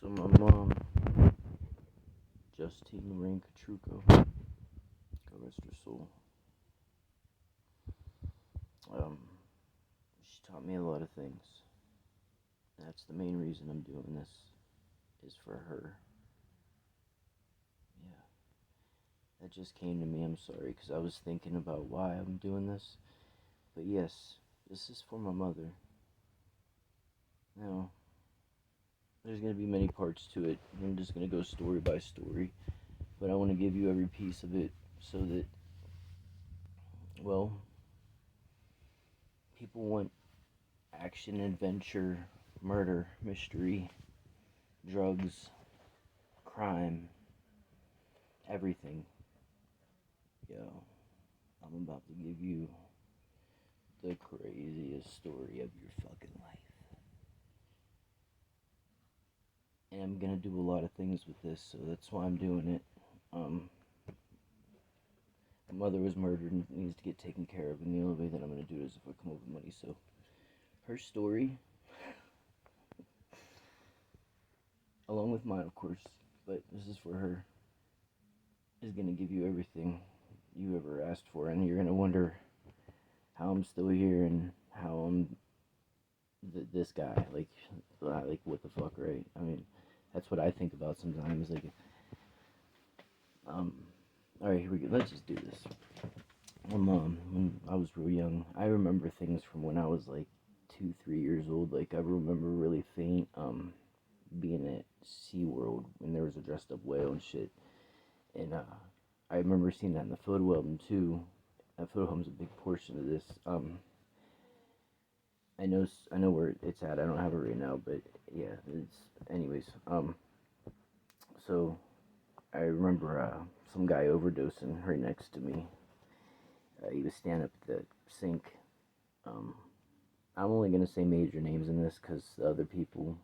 So my mom, Justine Lorraine Katruko, God rest her soul. Um, she taught me a lot of things. That's the main reason I'm doing this, is for her. Yeah, that just came to me. I'm sorry, because I was thinking about why I'm doing this. But yes, this is for my mother. Now, there's going to be many parts to it. I'm just going to go story by story. But I want to give you every piece of it so that, well, people want action, adventure, murder, mystery, drugs, crime, everything. Yo, I'm about to give you the craziest story of your fucking life. And I'm gonna do a lot of things with this, so that's why I'm doing it. My mother was murdered and needs to get taken care of, and the only way that I'm gonna do it is if I come up with money. So, her story, along with mine, of course, but this is for her, is gonna give you everything you ever asked for, and you're gonna wonder how I'm still here and how I'm this guy. Like what the fuck, right? I mean, that's what I think about sometimes. Um, all right, here we go. Let's just do this. My mom, when I was real young, I remember things from when I was like 2, 3 years old. Like I remember really faint, being at SeaWorld when there was a dressed up whale and shit. And I remember seeing that in the photo album too. That photo album's a big portion of this. I know where it's at. I don't have it right now, but yeah, it's anyways. So I remember some guy overdosing right next to me. He was standing up at the sink. Um, I'm only gonna say major names in this because the other people,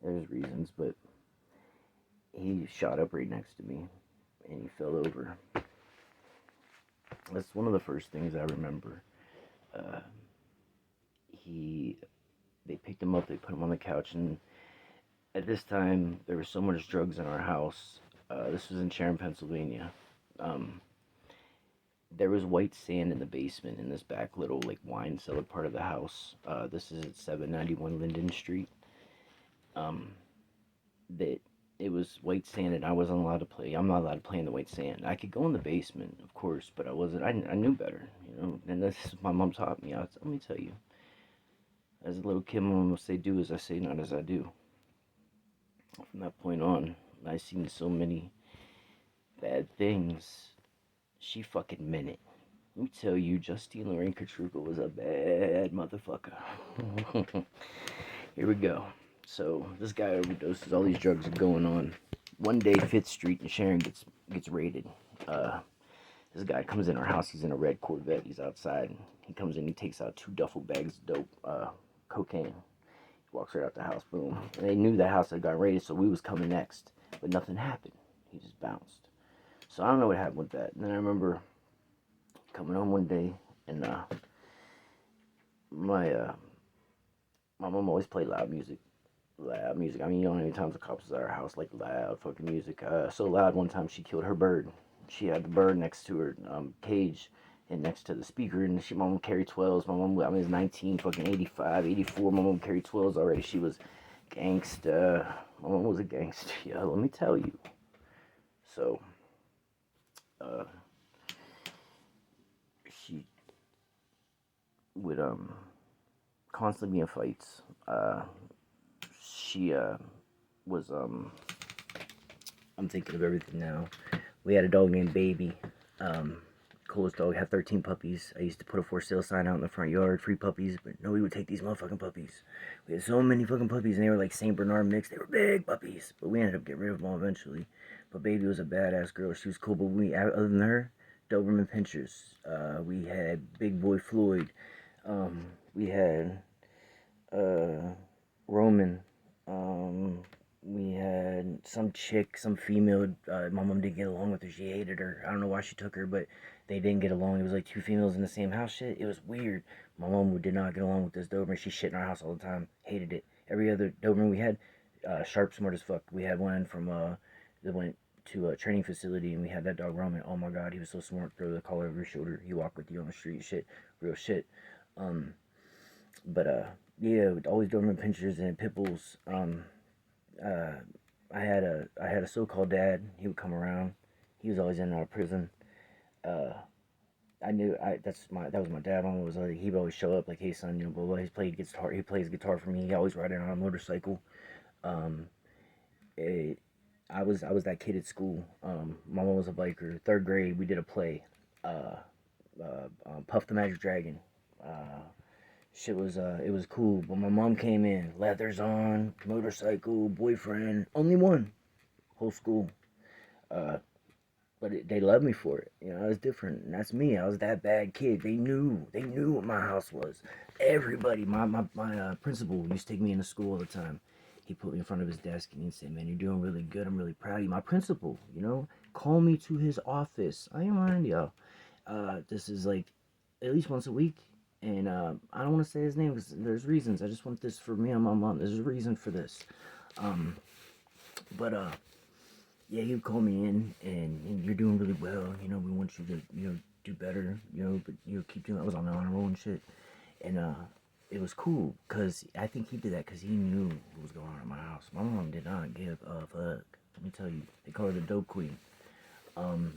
there's reasons, but he shot up right next to me and he fell over. That's one of the first things I remember. Uh, he, they picked him up, they put him on the couch, and at this time there was so much drugs in our house. This was in Sharon, Pennsylvania. Um, there was white sand in the basement in this back little like wine cellar part of the house. This is at 791 Linden Street. Um, that it was white sand and I wasn't allowed to play. I'm not allowed to play in the white sand. I could go in the basement, of course, but I wasn't. I knew better, you know. And this is my mom taught me. Let me tell you, as a little kid, my mom would say, "Do as I say, not as I do." From that point on, I seen so many bad things. She fucking meant it. Let me tell you, Justine Lorraine Katruko was a bad motherfucker. Here we go. So this guy overdoses. All these drugs are going on. One day, 5th Street in Sharon gets raided. This guy comes in our house. He's in a red Corvette. He's outside. He comes in. He takes out 2 duffel bags of dope, cocaine. He walks right out the house. Boom. And they knew the house had got raided, so we was coming next. But nothing happened. He just bounced. So I don't know what happened with that. And then I remember coming home one day, and my my mom always played loud music. Loud music. I mean, you know how many times the cops was at our house, like loud fucking music. So loud one time she killed her bird. She had the bird next to her cage and next to the speaker, and my mom carried 12s. My mom, I mean, it's 19, fucking 85, 84. My mom carried 12s already. She was gangsta. My mom was a gangster. Yeah, let me tell you. So, uh, she would constantly be in fights. She was I'm thinking of everything now. We had a dog named Baby. Coolest dog. Had 13 puppies. I used to put a for sale sign out in the front yard, free puppies, but nobody would take these motherfucking puppies. We had so many fucking puppies, and they were like Saint Bernard mix. They were big puppies, but we ended up getting rid of them all eventually. But Baby was a badass girl. She was cool. But other than her, Doberman Pinschers. We had Big Boy Floyd. We had Roman. We had some chick, some female. My mom didn't get along with her. She hated her. I don't know why she took her, but they didn't get along. It was like 2 females in the same house. Shit, it was weird. My mom did not get along with this Doberman. She shit in our house all the time. Hated it. Every other Doberman we had, Sharp, smart as fuck. We had one from that went to a training facility, and we had that dog roaming. Oh my god, he was so smart. Throw the collar over your shoulder. He walked with you on the street. Shit, real shit. Um, but yeah, always Doberman pinchers and pit bulls. Uh, I had a so-called dad. He would come around. He was always in and out of prison. Uh, I knew that was my dad. Mom was like, he would always show up like, hey son, you know, blah blah. He played guitar. He plays guitar for me. He always riding on a motorcycle. Um, it, I was that kid at school. My mom was a biker. Third grade, we did a play. Uh, Puff the Magic Dragon. Uh, Shit was it was cool. But my mom came in, leathers on, motorcycle, boyfriend, only one, whole school. Uh, but they loved me for it. You know, I was different. And that's me. I was that bad kid. They knew what my house was. Everybody, my principal used to take me into school all the time. He put me in front of his desk and he'd say, "Man, you're doing really good. I'm really proud of you." My principal, you know, call me to his office. I ain't lying to y'all. This is like at least once a week. And I don't want to say his name because there's reasons. I just want this for me and my mom. There's a reason for this. Um, but yeah, he would call me in, and you're doing really well. You know, we want you to, you know, do better. You know, but you know, keep doing. I was on the honor roll and shit, and it was cool because I think he did that because he knew what was going on in my house. My mom did not give a fuck. Let me tell you, they call her the dope queen. Um,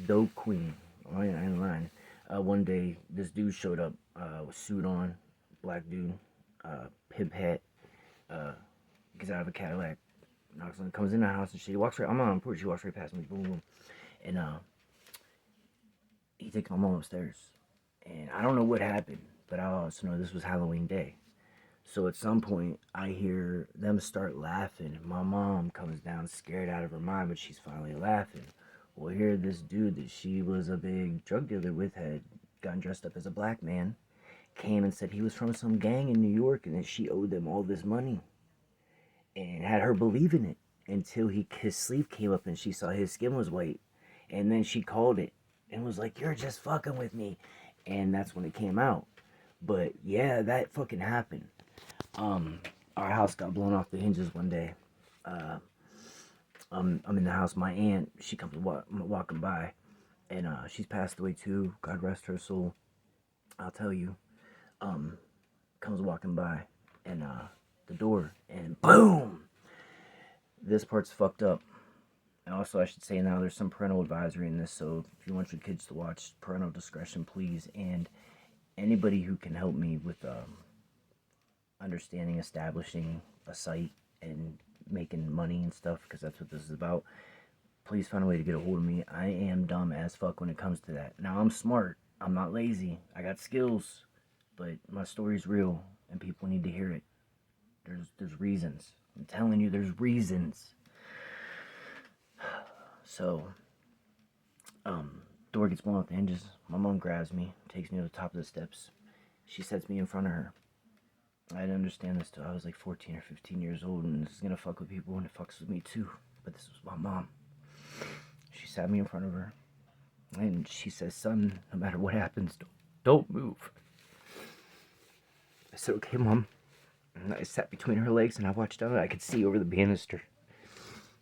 dope queen. I ain't lying. One day, this dude showed up with suit on, black dude, pimp hat, uh, gets out of a Cadillac, knocks on, comes in the house and shit. He walks right. I'm on the porch. He walks right past me. Boom, boom, and he takes my mom upstairs. And I don't know what happened, but I also know this was Halloween day. So at some point, I hear them start laughing. My mom comes down scared out of her mind, but she's finally laughing. Well, here this dude that she was a big drug dealer with had gotten dressed up as a black man, came and said he was from some gang in New York and that she owed them all this money, and had her believe in it until his sleeve came up and she saw his skin was white, and then she called it and was like, "You're just fucking with me," and that's when it came out. But yeah, that fucking happened. Um, our house got blown off the hinges one day. Uh, I'm in the house. My aunt, she comes walking by, and she's passed away too. God rest her soul. I'll tell you. Um, Comes walking by, and the door, and boom. This part's fucked up. And also, I should say now there's some parental advisory in this, so if you want your kids to watch, parental discretion, please. And anybody who can help me with understanding, establishing a site, and making money and stuff, because that's what this is about, please find a way to get a hold of me. I am dumb as fuck when it comes to that. Now, I'm smart. I'm not lazy. I got skills. But my story's real, and people need to hear it. There's reasons. I'm telling you, there's reasons. So, door gets blown off the hinges. My mom grabs me, takes me to the top of the steps. She sets me in front of her. I didn't understand this till I was like 14 or 15 years old, and this is gonna fuck with people, and it fucks with me too. But this was my mom. She sat me in front of her, and she says, "Son, no matter what happens, don't move." I said, "Okay, Mom." And I sat between her legs and I watched down, and I could see over the banister.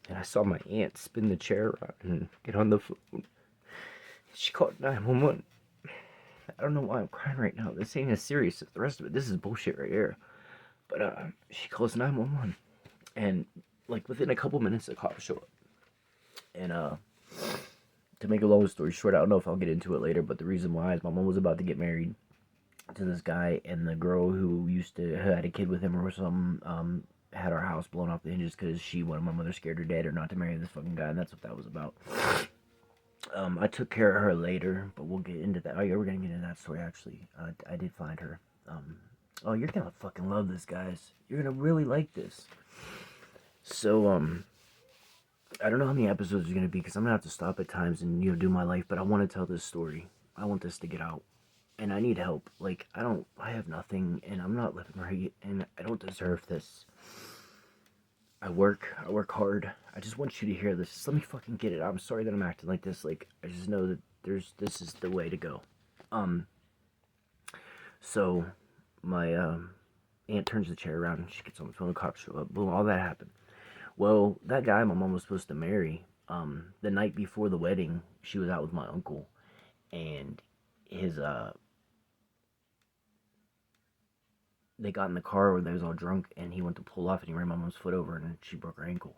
And I saw my aunt spin the chair around and get on the phone. She called 911. I don't know why I'm crying right now. This ain't as serious as the rest of it. This is bullshit right here. But she calls 911. And like within a couple minutes, the cops show up. And to make a long story short, I don't know if I'll get into it later, but the reason why is my mom was about to get married to this guy, and the girl who had a kid with him or something, had our house blown off the hinges because she wanted my mother scared her dad or not to marry this fucking guy, and that's what that was about. I took care of her later, but we'll get into that. Oh yeah, we're gonna get into that story actually. I did find her. Oh, you're gonna fucking love this, guys. You're gonna really like this. So I don't know how many episodes are gonna be because I'm gonna have to stop at times and do my life, but I want to tell this story. I want this to get out. And I need help. Like, I have nothing, and I'm not living right, and I don't deserve this. I work hard. I just want you to hear this. Just let me fucking get it. I'm sorry that I'm acting like this. Like, I just know that this is the way to go. So, my aunt turns the chair around and she gets on the phone. The cops show up. Boom, all that happened. Well, that guy my mom was supposed to marry, the night before the wedding, she was out with my uncle, and his they got in the car where they was all drunk, and he went to pull off, and he ran my mom's foot over, and she broke her ankle.